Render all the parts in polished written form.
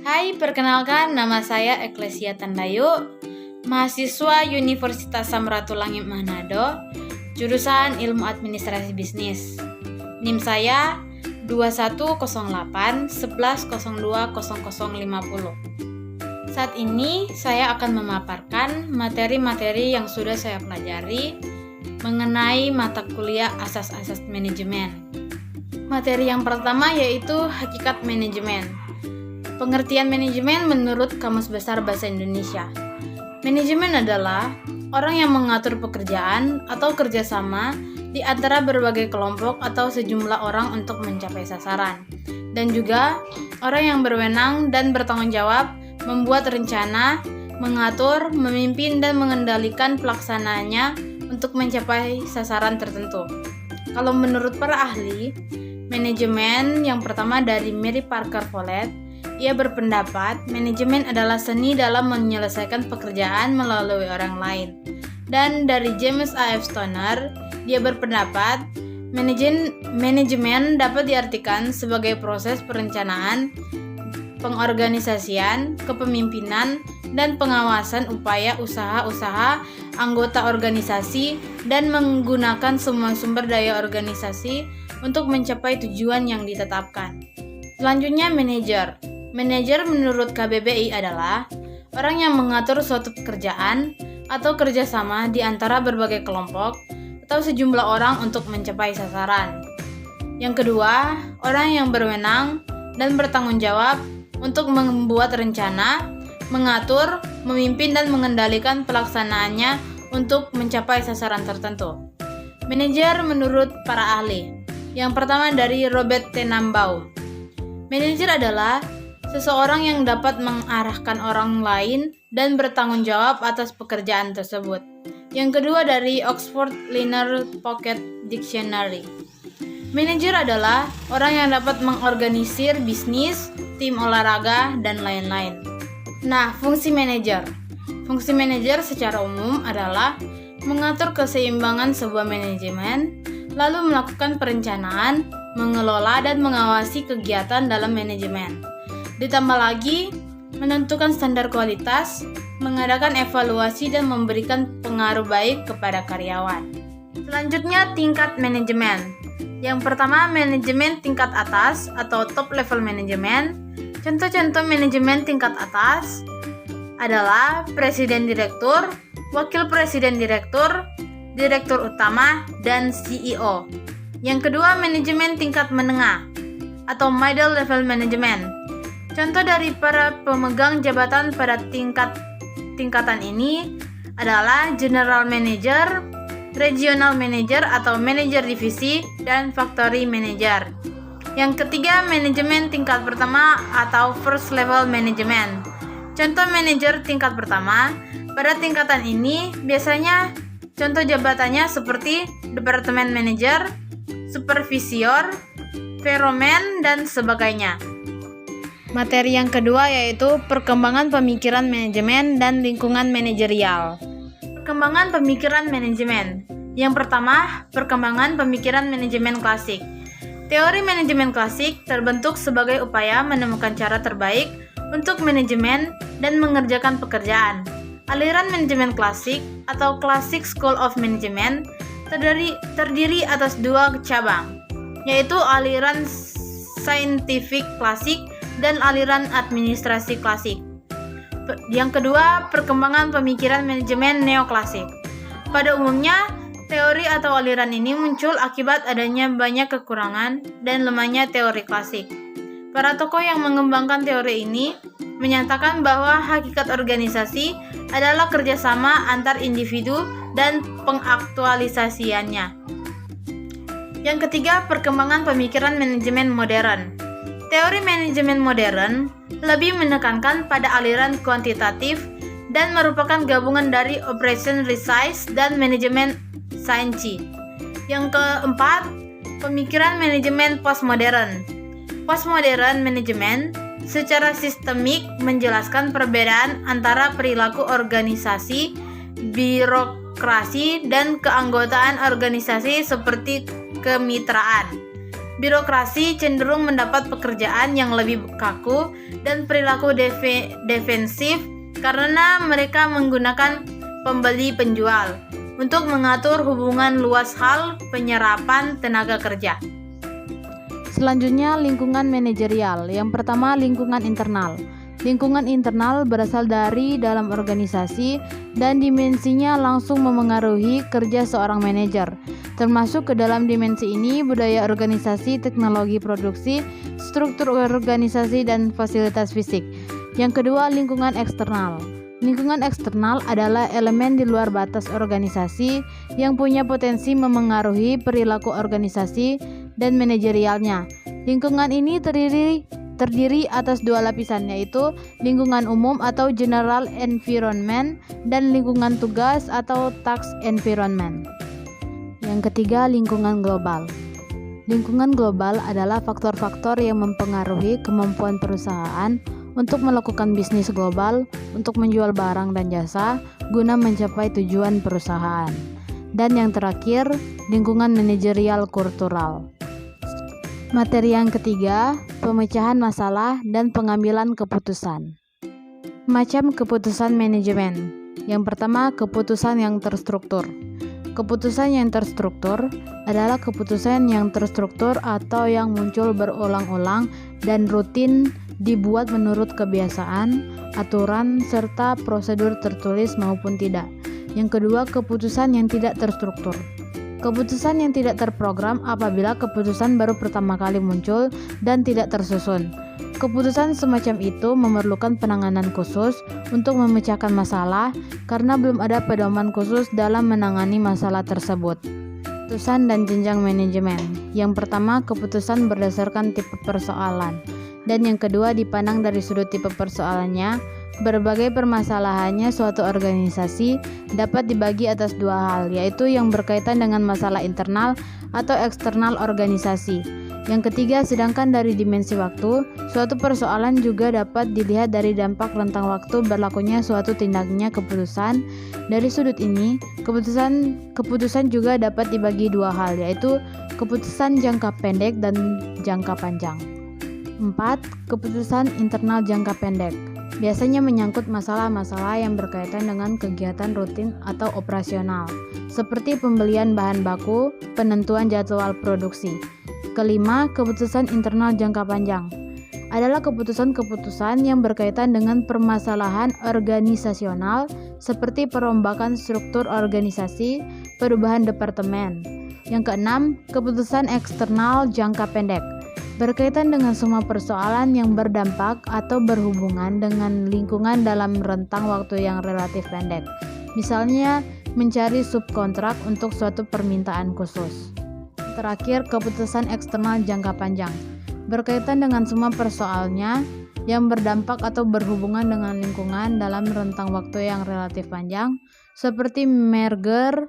Hai, perkenalkan nama saya Eklesia Tandayu, mahasiswa Universitas Samratulangi Manado, jurusan Ilmu Administrasi Bisnis. NIM saya 2108 1102 0050. Saat ini saya akan memaparkan materi-materi yang sudah saya pelajari mengenai mata kuliah asas-asas manajemen. Materi yang pertama yaitu hakikat manajemen. Pengertian manajemen menurut Kamus Besar Bahasa Indonesia. Manajemen adalah orang yang mengatur pekerjaan atau kerjasama di antara berbagai kelompok atau sejumlah orang untuk mencapai sasaran, dan juga orang yang berwenang dan bertanggung jawab membuat rencana, mengatur, memimpin, dan mengendalikan pelaksanaannya untuk mencapai sasaran tertentu. Kalau menurut para ahli manajemen yang pertama dari Mary Parker Follett, ia berpendapat manajemen adalah seni dalam menyelesaikan pekerjaan melalui orang lain. Dan dari James A. F. Stoner, dia berpendapat manajemen dapat diartikan sebagai proses perencanaan, pengorganisasian, kepemimpinan, dan pengawasan upaya usaha-usaha anggota organisasi dan menggunakan semua sumber daya organisasi untuk mencapai tujuan yang ditetapkan. Selanjutnya, manajer. Manajer menurut KBBI adalah orang yang mengatur suatu pekerjaan atau kerjasama di antara berbagai kelompok atau sejumlah orang untuk mencapai sasaran. Yang kedua, orang yang berwenang dan bertanggung jawab untuk membuat rencana, mengatur, memimpin, dan mengendalikan pelaksanaannya untuk mencapai sasaran tertentu. Manajer menurut para ahli. Yang pertama dari Robert Tenenbaum. Manajer adalah seseorang yang dapat mengarahkan orang lain dan bertanggung jawab atas pekerjaan tersebut. Yang kedua dari Oxford Liner Pocket Dictionary. Manajer adalah orang yang dapat mengorganisir bisnis, tim olahraga, dan lain-lain. Nah, fungsi manajer. Fungsi manajer secara umum adalah mengatur keseimbangan sebuah manajemen, lalu melakukan perencanaan, mengelola, dan mengawasi kegiatan dalam manajemen. Ditambah lagi, menentukan standar kualitas, mengadakan evaluasi, dan memberikan pengaruh baik kepada karyawan. Selanjutnya, tingkat manajemen. Yang pertama, manajemen tingkat atas atau top level manajemen. Contoh-contoh manajemen tingkat atas adalah presiden direktur, wakil presiden direktur, direktur utama, dan CEO. Yang kedua, manajemen tingkat menengah atau middle level management. Contoh dari para pemegang jabatan pada tingkatan ini adalah General Manager, Regional Manager atau Manager Divisi, dan Factory Manager. Yang ketiga, manajemen tingkat pertama atau First Level Management. Contoh manajer tingkat pertama pada tingkatan ini biasanya contoh jabatannya seperti Department Manager, Supervisor, Foreman, dan sebagainya. Materi yang kedua yaitu perkembangan pemikiran manajemen dan lingkungan manajerial. Perkembangan pemikiran manajemen. Yang pertama, perkembangan pemikiran manajemen klasik. Teori manajemen klasik terbentuk sebagai upaya menemukan cara terbaik untuk manajemen dan mengerjakan pekerjaan. Aliran manajemen klasik atau Classic School of Management terdiri atas dua cabang, yaitu aliran scientific klasik dan aliran administrasi klasik. Yang kedua, perkembangan pemikiran manajemen neoklasik. Pada umumnya, teori atau aliran ini muncul akibat adanya banyak kekurangan dan lemahnya teori klasik. Para tokoh yang mengembangkan teori ini menyatakan bahwa hakikat organisasi adalah kerjasama antar individu dan pengaktualisasiannya. Yang ketiga, perkembangan pemikiran manajemen modern. Teori manajemen modern lebih menekankan pada aliran kuantitatif dan merupakan gabungan dari operation research dan manajemen science. Yang keempat, pemikiran manajemen postmodern. Postmodern manajemen secara sistemik menjelaskan perbedaan antara perilaku organisasi, birokrasi, dan keanggotaan organisasi seperti kemitraan. Birokrasi cenderung mendapat pekerjaan yang lebih kaku dan perilaku defensif karena mereka menggunakan pembeli penjual untuk mengatur hubungan luas hal penyerapan tenaga kerja. Selanjutnya, lingkungan manajerial. Yang pertama, lingkungan internal. Lingkungan internal berasal dari dalam organisasi dan dimensinya langsung memengaruhi kerja seorang manajer. Termasuk ke dalam dimensi ini budaya organisasi, teknologi produksi, struktur organisasi, dan fasilitas fisik. Yang kedua, lingkungan eksternal. Lingkungan eksternal adalah elemen di luar batas organisasi yang punya potensi memengaruhi perilaku organisasi dan manajerialnya. Lingkungan ini terdiri atas dua lapisan, yaitu lingkungan umum atau general environment dan lingkungan tugas atau task environment. Yang ketiga, lingkungan global. Lingkungan global adalah faktor-faktor yang mempengaruhi kemampuan perusahaan untuk melakukan bisnis global, untuk menjual barang dan jasa guna mencapai tujuan perusahaan. Dan yang terakhir, lingkungan manajerial kultural. Materi yang ketiga, pemecahan masalah dan pengambilan keputusan. Macam keputusan manajemen. Yang pertama, keputusan yang terstruktur. Keputusan yang terstruktur adalah keputusan yang terstruktur atau yang muncul berulang-ulang dan rutin dibuat menurut kebiasaan, aturan, serta prosedur tertulis maupun tidak. Yang kedua, keputusan yang tidak terstruktur. Keputusan yang tidak terprogram apabila keputusan baru pertama kali muncul dan tidak tersusun. Keputusan semacam itu memerlukan penanganan khusus untuk memecahkan masalah karena belum ada pedoman khusus dalam menangani masalah tersebut. Keputusan dan jenjang manajemen. Yang pertama, keputusan berdasarkan tipe persoalan. Dan yang kedua, dipandang dari sudut tipe persoalannya. Berbagai permasalahannya suatu organisasi dapat dibagi atas dua hal, yaitu yang berkaitan dengan masalah internal atau eksternal organisasi. Yang ketiga, sedangkan dari dimensi waktu, suatu persoalan juga dapat dilihat dari dampak rentang waktu berlakunya suatu tindaknya keputusan. Dari sudut ini, keputusan juga dapat dibagi dua hal, yaitu keputusan jangka pendek dan jangka panjang. 4. Keputusan internal jangka pendek. Biasanya menyangkut masalah-masalah yang berkaitan dengan kegiatan rutin atau operasional, seperti pembelian bahan baku, penentuan jadwal produksi. Kelima, keputusan internal jangka panjang adalah keputusan-keputusan yang berkaitan dengan permasalahan organisasional, seperti perombakan struktur organisasi, perubahan departemen. Yang keenam, keputusan eksternal jangka pendek berkaitan dengan semua persoalan yang berdampak atau berhubungan dengan lingkungan dalam rentang waktu yang relatif pendek. Misalnya, mencari subkontrak untuk suatu permintaan khusus. Terakhir, keputusan eksternal jangka panjang berkaitan dengan semua persoalannya yang berdampak atau berhubungan dengan lingkungan dalam rentang waktu yang relatif panjang, seperti merger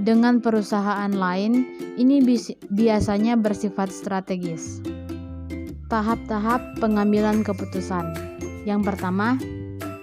dengan perusahaan lain. Ini biasanya bersifat strategis. Tahap-tahap pengambilan keputusan. Yang pertama,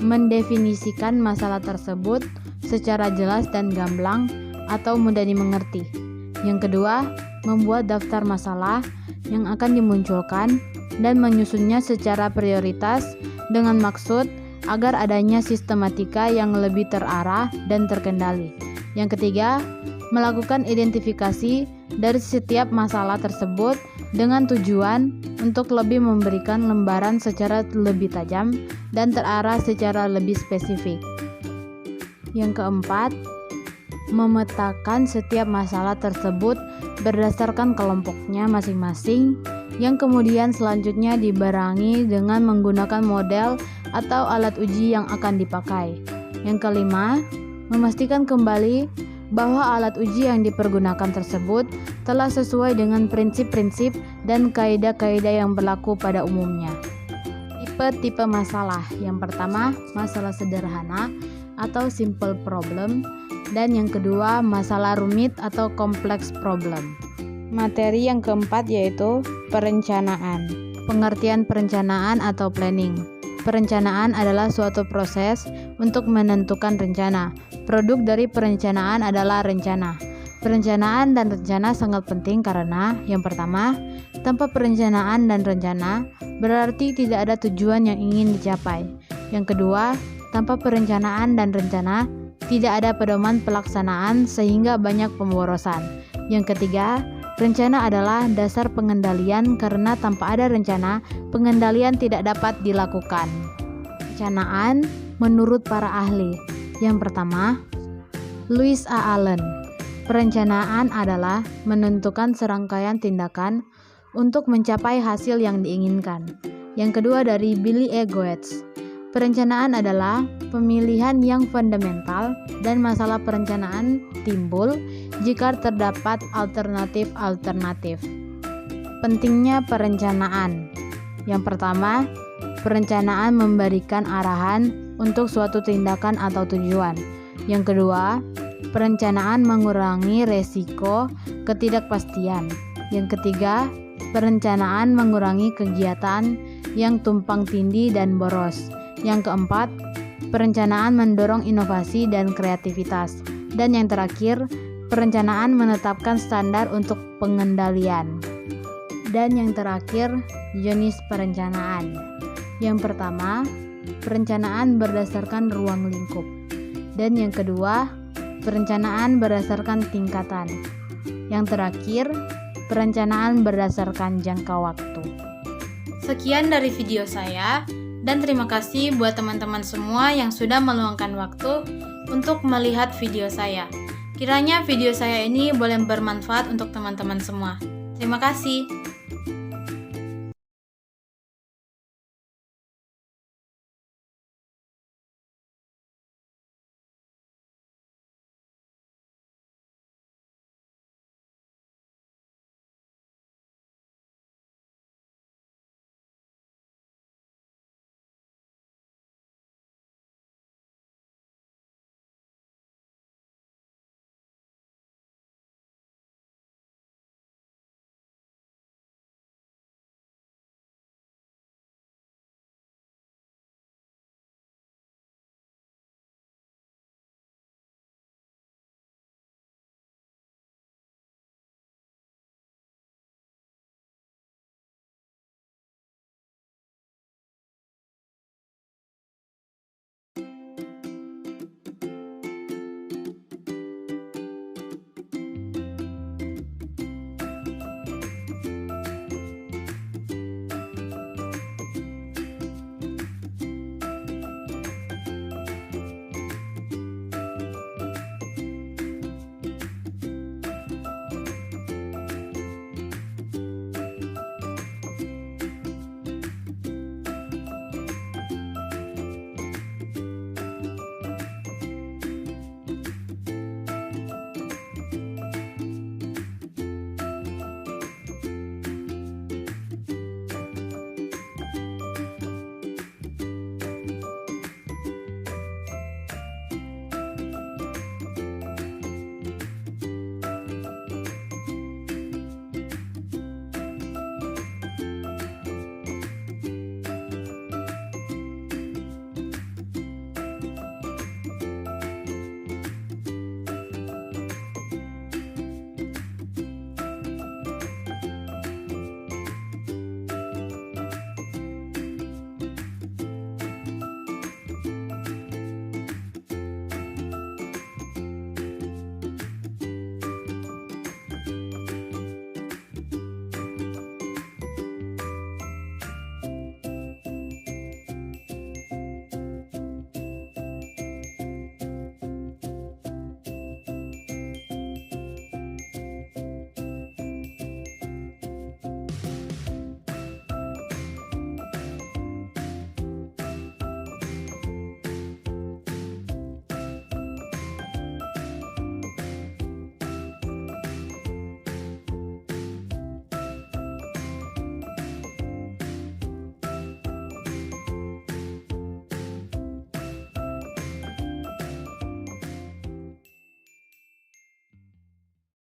mendefinisikan masalah tersebut secara jelas dan gamblang atau mudah dimengerti. Yang kedua, membuat daftar masalah yang akan dimunculkan dan menyusunnya secara prioritas dengan maksud agar adanya sistematika yang lebih terarah dan terkendali. Yang ketiga, melakukan identifikasi dari setiap masalah tersebut dengan tujuan untuk lebih memberikan lembaran secara lebih tajam dan terarah secara lebih spesifik. Yang keempat, memetakan setiap masalah tersebut berdasarkan kelompoknya masing-masing, yang kemudian selanjutnya dibarengi dengan menggunakan model atau alat uji yang akan dipakai. Yang kelima, memastikan kembali bahwa alat uji yang dipergunakan tersebut telah sesuai dengan prinsip-prinsip dan kaidah-kaidah yang berlaku pada umumnya. Tipe-tipe masalah. Yang pertama, masalah sederhana atau simple problem, dan yang kedua, masalah rumit atau complex problem. Materi yang keempat yaitu perencanaan. Pengertian perencanaan atau planning. Perencanaan adalah suatu proses untuk menentukan rencana. Produk dari perencanaan adalah rencana. Perencanaan dan rencana sangat penting karena yang pertama, tanpa perencanaan dan rencana berarti tidak ada tujuan yang ingin dicapai. Yang kedua, tanpa perencanaan dan rencana tidak ada pedoman pelaksanaan sehingga banyak pemborosan. Yang ketiga, rencana adalah dasar pengendalian karena tanpa ada rencana, pengendalian tidak dapat dilakukan. Perencanaan menurut para ahli. Yang pertama, Lewis A. Allen. Perencanaan adalah menentukan serangkaian tindakan untuk mencapai hasil yang diinginkan. Yang kedua dari Billy E. Goetz. Perencanaan adalah pemilihan yang fundamental dan masalah perencanaan timbul jika terdapat alternatif-alternatif. Pentingnya perencanaan. Yang pertama, perencanaan memberikan arahan untuk suatu tindakan atau tujuan. Yang kedua, perencanaan mengurangi resiko ketidakpastian. Yang ketiga, perencanaan mengurangi kegiatan yang tumpang tindih dan boros. Yang keempat, perencanaan mendorong inovasi dan kreativitas. Dan yang terakhir, perencanaan menetapkan standar untuk pengendalian. Dan yang terakhir, jenis perencanaan. Yang pertama, perencanaan berdasarkan ruang lingkup. Dan yang kedua, perencanaan berdasarkan tingkatan. Yang terakhir, perencanaan berdasarkan jangka waktu. Sekian dari video saya, dan terima kasih buat teman-teman semua yang sudah meluangkan waktu untuk melihat video saya. Kiranya video saya ini boleh bermanfaat untuk teman-teman semua. Terima kasih.